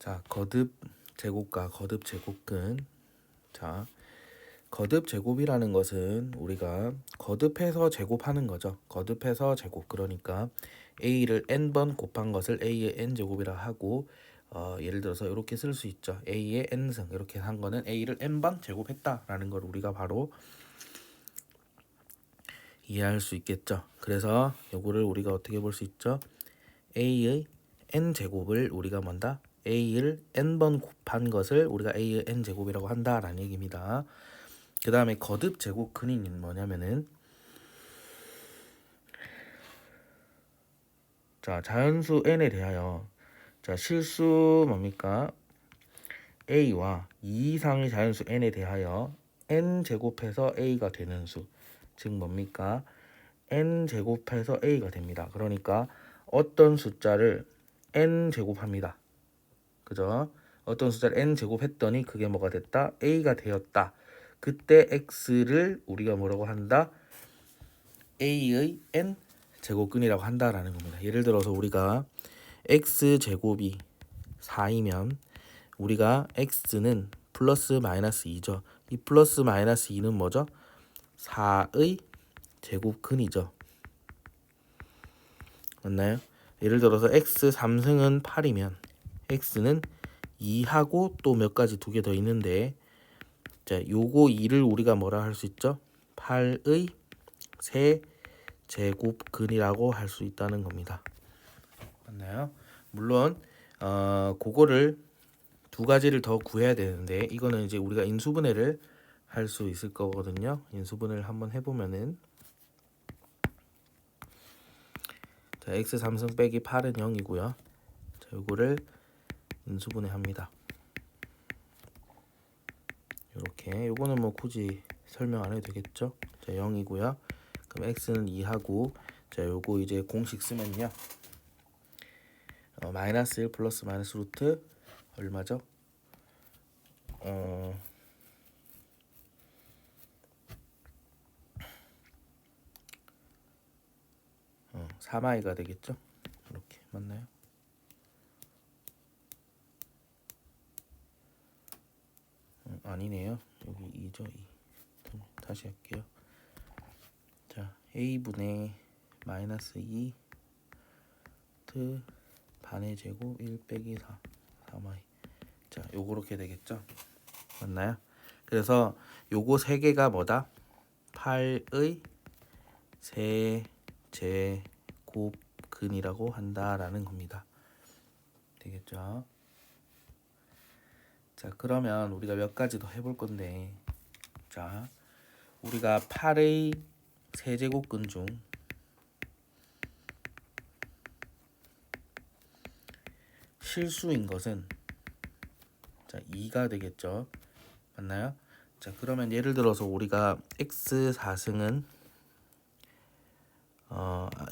자, 거듭 제곱과 거듭 제곱근. 자, 거듭 제곱이라는 것은 우리가 거듭해서 제곱하는 거죠. 거듭해서 제곱. 그러니까 a를 n번 곱한 것을 a의 n제곱이라 하고, 예를 들어서 이렇게 쓸 수 있죠. a의 n승 이렇게 한 거는 a를 n번 제곱했다라는 걸 우리가 바로 이해할 수 있겠죠. 그래서 요거를 우리가 어떻게 볼 수 있죠? a의 n제곱을 우리가 뭔다? a를 n번 곱한 것을 우리가 a의 n제곱이라고 한다라는 얘기입니다. 그 다음에 거듭 제곱근이 뭐냐면은, 자, 자연수 n에 대하여, 자, 실수 뭡니까? a와 2 이상의 자연수 n에 대하여 n 제곱해서 a가 되는 수, 즉 뭡니까? n 제곱해서 a가 됩니다. 그러니까 어떤 숫자를 n 제곱합니다. 그죠? 어떤 숫자를 n 제곱했더니 그게 뭐가 됐다? a가 되었다. 그때 x를 우리가 뭐라고 한다? a의 n 제곱근이라고 한다라는 겁니다. 예를 들어서 우리가 x 제곱이 4이면 우리가 x는 플러스 마이너스 2죠. 이 플러스 마이너스 2는 뭐죠? 4의 제곱근이죠. 맞나요? 예를 들어서 x 3승은 8이면 x는 2하고 또 몇 가지 두 개 더 있는데, 자, 요거 2를 우리가 뭐라 할 수 있죠? 8의 세 제곱근이라고 할 수 있다는 겁니다. 맞나요? 물론 그거를 두 가지를 더 구해야 되는데, 이거는 이제 우리가 인수분해를 할 수 있을 거거든요. 인수분해를 한번 해보면은, 자, x 3승 빼기 8은 0이고요. 자, 요거를 인수분해 합니다. 요렇게, 요거는 뭐 굳이 설명 안 해도 되겠죠. 자, 0이고요. 그럼 x는 2하고, 자, 요거 이제 공식 쓰면요, 마이너스 1 플러스 마이너스 루트 얼마죠? 3i가 되겠죠? 이렇게 맞나요? 아니네요. 여기 2죠. 2. 다시 할게요. 자, a분의 마이너스 2 트 반의 제곱 1 빼기 4 3i. 자, 요거렇게 되겠죠? 맞나요? 그래서 요거 세 개가 뭐다? 8의 세 제곱근이라고 한다라는 겁니다. 되겠죠? 자, 그러면 우리가 몇 가지 더 해볼 건데, 자, 우리가 8의 세제곱근 중 실수인 것은, 자, 2가 되겠죠. 맞나요? 자, 그러면 예를 들어서 우리가 x 4승은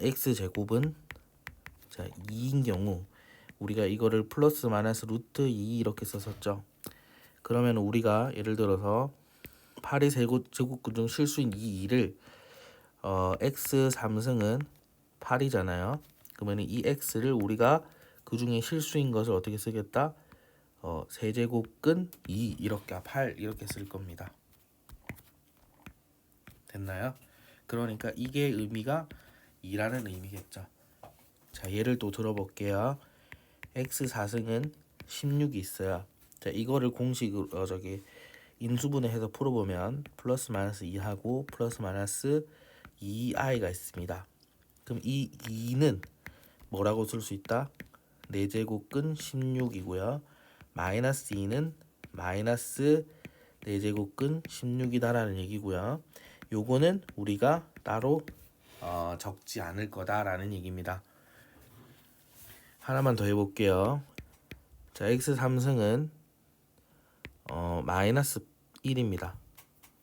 x 제곱은, 자, 2인 경우 우리가 이거를 플러스 마이너스 루트 2 이렇게 썼었죠. 그러면 우리가 예를 들어서 8의 제곱근 중 실수인 이 2를 x 3승은 8이잖아요. 그러면 이 x를 우리가 그 중에 실수인 것을 어떻게 쓰겠다? 세제곱근 2 이렇게 8 이렇게 쓸 겁니다. 됐나요? 그러니까 이게 의미가 2라는 의미겠죠. 자, 예를 또 들어볼게요. x 4승은 16이 있어요. 자, 이거를 공식으로 인수분해해서 풀어보면 플러스 마이너스 2하고 플러스 마이너스 2i가 있습니다. 그럼 이 2는 뭐라고 쓸 수 있다? 4제곱근 16이고요. 마이너스 2는 마이너스 4제곱근 16이다라는 얘기고요. 요거는 우리가 따로 적지 않을 거다라는 얘기입니다. 하나만 더 해볼게요. 자, x 3승은 마이너스 1입니다.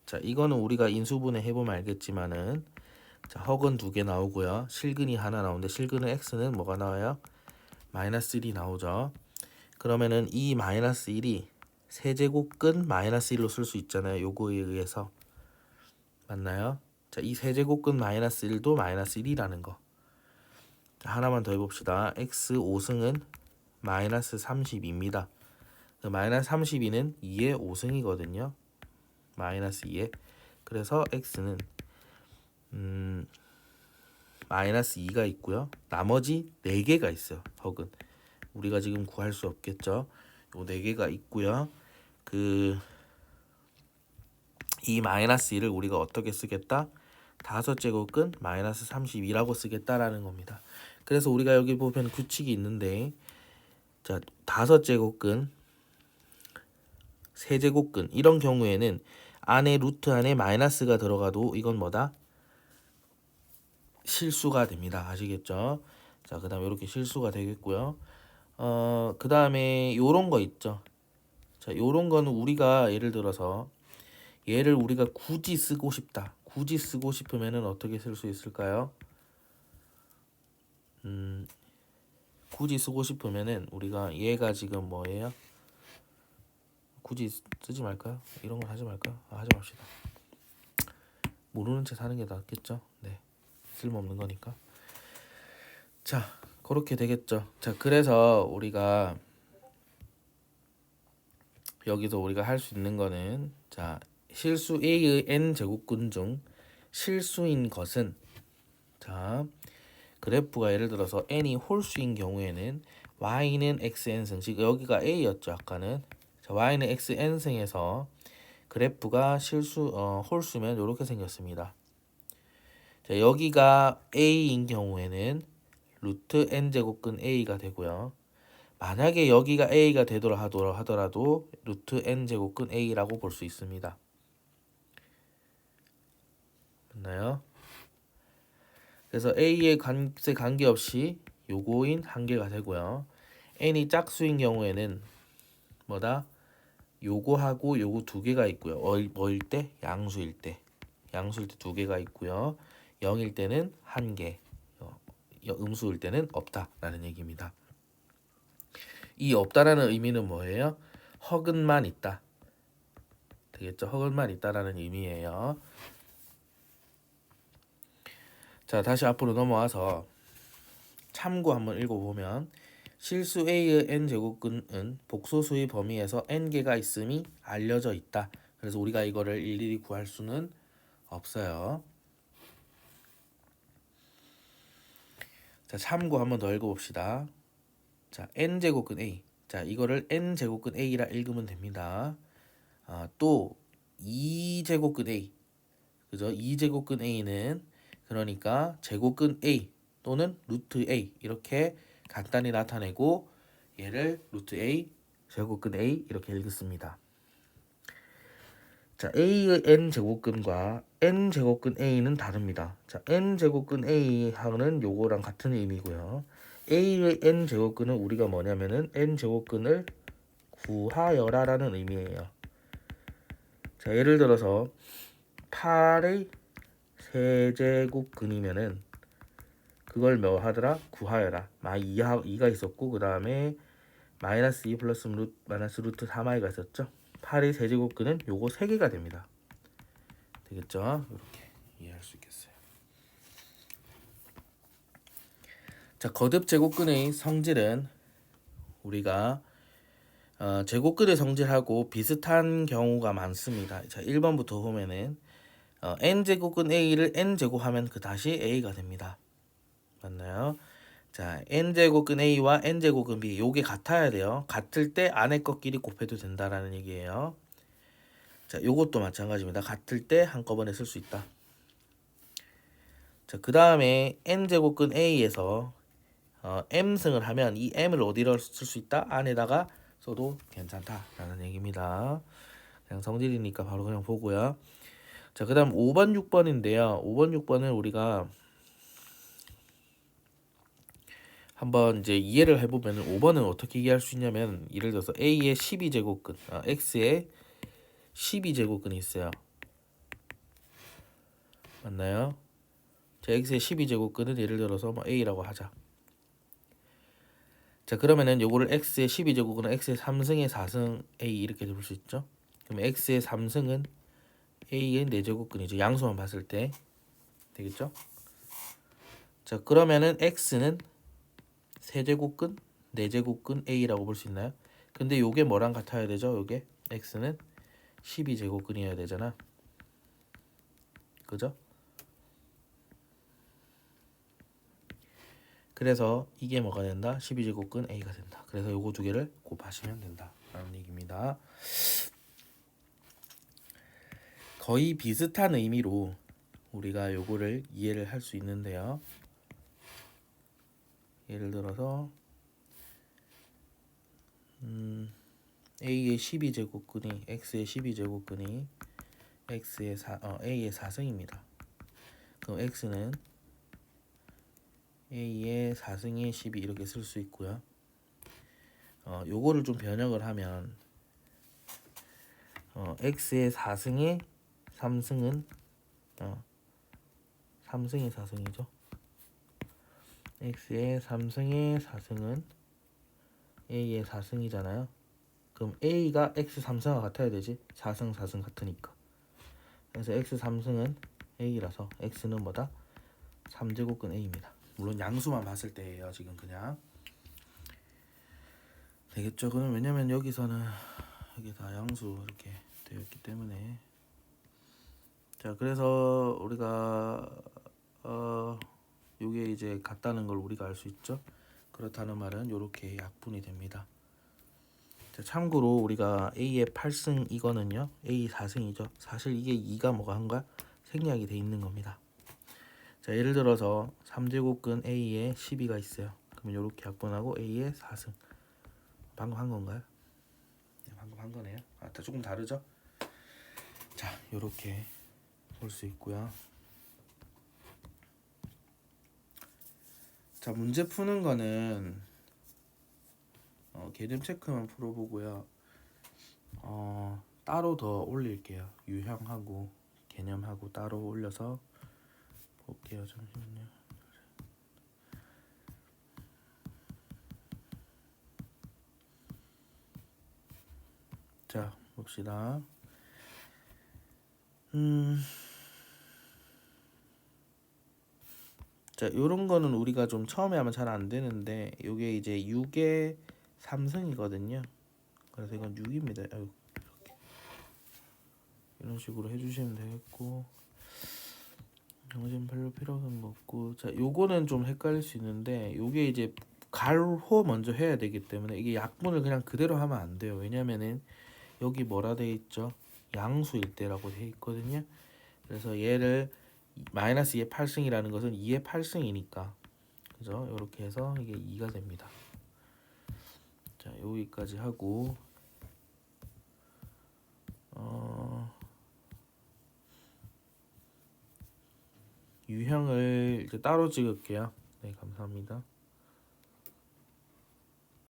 자, 이거는 우리가 인수분해 해보면 알겠지만은, 자, 허근 2개 나오고요. 실근이 하나 나오는데, 실근은 x는 뭐가 나와요? 마이너스 1이 나오죠. 그러면은 이 마이너스 1이 세제곱근 마이너스 1로 쓸 수 있잖아요. 요거에 의해서. 맞나요? 자, 이 세제곱근 마이너스 1도 마이너스 1이라는 거. 자, 하나만 더 해봅시다. x 5승은 마이너스 32입니다. 마이너스 32는 2의 5승이거든요. 마이너스 2에. 그래서 x는 마이너스 2가 있고요. 나머지 4개가 있어요. 헉은 우리가 지금 구할 수 없겠죠. 요 4개가 있고요. 이 마이너스 2를 우리가 어떻게 쓰겠다? 5제곱근 마이너스 32라고 쓰겠다라는 겁니다. 그래서 우리가 여기 보면 규칙이 있는데, 자, 5제곱근, 3제곱근 이런 경우에는 안에 루트 안에 마이너스가 들어가도 이건 뭐다? 실수가 됩니다. 아시겠죠? 자, 그 다음에 이렇게 실수가 되겠고요. 그 다음에 요런 거 있죠. 자, 요런 거는 우리가 예를 들어서 얘를 우리가 굳이 쓰고 싶다. 굳이 쓰고 싶으면은 어떻게 쓸 수 있을까요? 굳이 쓰고 싶으면은 우리가 얘가 지금 뭐예요? 굳이 쓰지 말까요? 이런 건 하지 말까요? 하지 맙시다. 모르는 채 사는 게 낫겠죠? 네, 쓸모없는 거니까. 자, 그렇게 되겠죠. 자, 그래서 우리가 여기서 우리가 할 수 있는 거는, 자, 실수 A의 n 제곱근 중 실수인 것은, 자, 그래프가 예를 들어서 n이 홀수인 경우에는 y는 xn승, 지금 여기가 a였죠 아까는. 자, y는 xn승에서 그래프가 홀수면 이렇게 생겼습니다. 자, 여기가 a인 경우에는 루트 n제곱근 a가 되고요. 만약에 여기가 a가 되도록 하더라도 루트 n제곱근 a라고 볼 수 있습니다. 맞나요? 그래서 a의 값에 관계없이 요거인 한 개가 되고요. n이 짝수인 경우에는 뭐다? 요거하고 요거 두 개가 있고요. 뭐일 때? 양수일 때. 양수일 때 두 개가 있고요. 0일 때는 한 개. 음수일 때는 없다라는 얘기입니다. 이 없다라는 의미는 뭐예요? 허근만 있다. 되겠죠? 허근만 있다라는 의미예요. 자, 다시 앞으로 넘어와서 참고 한번 읽어보면, 실수 A의 n제곱근은 복소수의 범위에서 n개가 있음이 알려져 있다. 그래서 우리가 이거를 일일이 구할 수는 없어요. 자, 참고 한번 더 읽어봅시다. 자, n제곱근 A. 자, 이거를 n제곱근 A라 읽으면 됩니다. 또 2제곱근 A. 그죠? 2제곱근 A는 그러니까 제곱근 A 또는 루트 A 이렇게 간단히 나타내고, 얘를 루트 A, 제곱근 A 이렇게 읽습니다. 자, A의 n제곱근과 n제곱근 A는 다릅니다. 자, n제곱근 A하고는 요거랑 같은 의미고요. A의 n제곱근은 우리가 뭐냐면은 n제곱근을 구하여라라는 의미예요. 자, 예를 들어서 8의 세제곱근이면은 그걸 뭐 하더라? 구하여라. 2가 있었고, 그 다음에 마이너스 2 플러스 마이너스 루트 3i가 있었죠. 8의 세제곱근은 요거 3개가 됩니다. 되겠죠? 이렇게 이해할 수 있겠어요. 자, 거듭 제곱근의 성질은 우리가 제곱근의 성질하고 비슷한 경우가 많습니다. 자, 1번부터 보면은 n제곱근 a를 n제곱하면 그 다시 a가 됩니다. 맞나요? 자, n제곱근 a와 n제곱근 b 요게 같아야 돼요. 같을 때 안에 것끼리 곱해도 된다라는 얘기예요. 자, 요것도 마찬가지입니다. 같을 때 한꺼번에 쓸 수 있다. 자, 그 다음에 n제곱근 a에서 m승을 하면 이 m을 어디로 쓸 수 있다? 안에다가 써도 괜찮다라는 얘기입니다. 그냥 성질이니까 바로 그냥 보고요. 자, 그 다음 5번, 6번인데요. 5번, 6번을 우리가 한번 이제 이해를 해보면 5번은 어떻게 이해할 수 있냐면, 예를 들어서 A의 12제곱근, X의 12제곱근이 있어요. 맞나요? 자, X의 12제곱근은 예를 들어서 뭐 A라고 하자. 자, 그러면은 요거를 X의 12제곱근은 X의 3승의 4승 A 이렇게 볼 수 있죠. 그럼 X의 3승은 A의 4제곱근이죠. 양수만 봤을 때. 되겠죠? 자, 그러면은 X는 세제곱근, 4제곱근 A라고 볼 수 있나요? 근데 요게 뭐랑 같아야 되죠? 요게 x는 12제곱근이어야 되잖아. 그죠? 그래서 이게 뭐가 된다? 12제곱근 a가 된다. 그래서 요거 두 개를 곱하시면 된다 라는 얘기입니다. 거의 비슷한 의미로 우리가 요거를 이해를 할 수 있는데요. 예를 들어서 a의 12제곱근이 x의 12제곱근이 a의 4승입니다. 그럼 x는 a의 4승의 12 이렇게 쓸 수 있고요. 요거를 좀 변형을 하면 x의 4승의 3승은 3승의 4승이죠. x의 3승의 4승은 a의 4승이잖아요. 그럼 a가 x 3승과 같아야 되지. 4승 4승 같으니까. 그래서 x 3승은 a라서 x는 뭐다? 3제곱근 a입니다. 물론 양수만 봤을 때예요. 지금 그냥 되겠죠. 그럼 왜냐면 여기서는 이게 다 양수 이렇게 되어 있기 때문에. 자, 그래서 우리가 요게 이제 같다는 걸 우리가 알 수 있죠. 그렇다는 말은 요렇게 약분이 됩니다. 자, 참고로 우리가 a의 8승 이거는요, a 4승이죠. 사실 이게 2가 뭐가 한 거야? 생략이 돼 있는 겁니다. 자, 예를 들어서 3제곱근 a에 12가 있어요. 그러면 요렇게 약분하고 a의 4승. 방금 한 건가요? 네, 방금 한 거네요. 조금 다르죠? 자, 요렇게 볼 수 있고요. 자, 문제 푸는 거는 개념 체크만 풀어보고요. 따로 더 올릴게요. 유형하고 개념하고 따로 올려서 볼게요. 잠시만요. 자, 봅시다. 자, 요런 거는 우리가 좀 처음에 하면 잘 안 되는데 요게 이제 6의 3승이거든요. 그래서 이건 6입니다. 이렇게 이런 식으로 해주시면 되겠고, 나머지는 별로 필요가 없고. 자, 요거는 좀 헷갈릴 수 있는데 요게 이제 가로 먼저 해야 되기 때문에 이게 약분을 그냥 그대로 하면 안 돼요. 왜냐면은 여기 뭐라 돼 있죠? 양수일 때라고 돼 있거든요. 그래서 얘를 마이너스 2의 8승이라는 것은 2의 8승이니까, 그죠? 이렇게 해서 이게 2가 됩니다. 자, 여기까지 하고 유형을 이제 따로 찍을게요. 네, 감사합니다.